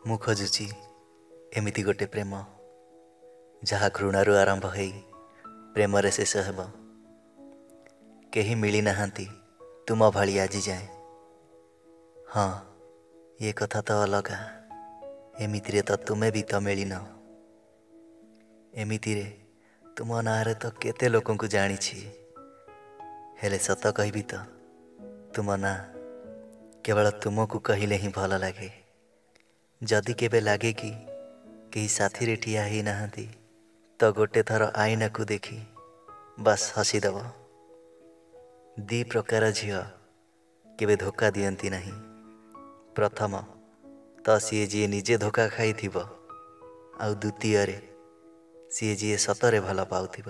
ମୁଁ ଖୋଜୁଛି ଏମିତି ଗୋଟେ ପ୍ରେମ ଯାହା ଘୃଣାରୁ ଆରମ୍ଭ ହେଇ ପ୍ରେମରେ ଶେଷ ହେବ। କେହି ମିଳି ନାହାନ୍ତି ତୁମ ଭଳି ଆଜି ଯାଏଁ। ହଁ, ଏ କଥା ତ ଅଲଗା, ଏମିତିରେ ତ ତୁମେ ବି ତ ମିଳିନ। ଏମିତିରେ ତୁମ ନାଁରେ ତ କେତେ ଲୋକଙ୍କୁ ଜାଣିଛି, ହେଲେ ସତ କହିବି ତ ତୁମ ନାଁ କେବଳ ତୁମକୁ କହିଲେ ହିଁ ଭଲ ଲାଗେ। ଯଦି କେବେ ଲାଗେ କି କେହି ସାଥିରେ ଠିଆ ହେଇନାହାନ୍ତି, ତ ଗୋଟେ ଥର ଆଇନାକୁ ଦେଖି ବାସ୍ ହସିଦେବ। ଦି ପ୍ରକାର ଝିଅ କେବେ ଧୋକା ଦିଅନ୍ତି ନାହିଁ। ପ୍ରଥମ ତ ସିଏ ଯିଏ ନିଜେ ଧୋକା ଖାଇଥିବ, ଆଉ ଦ୍ୱିତୀୟରେ ସିଏ ଯିଏ ସତରେ ଭଲ ପାଉଥିବ।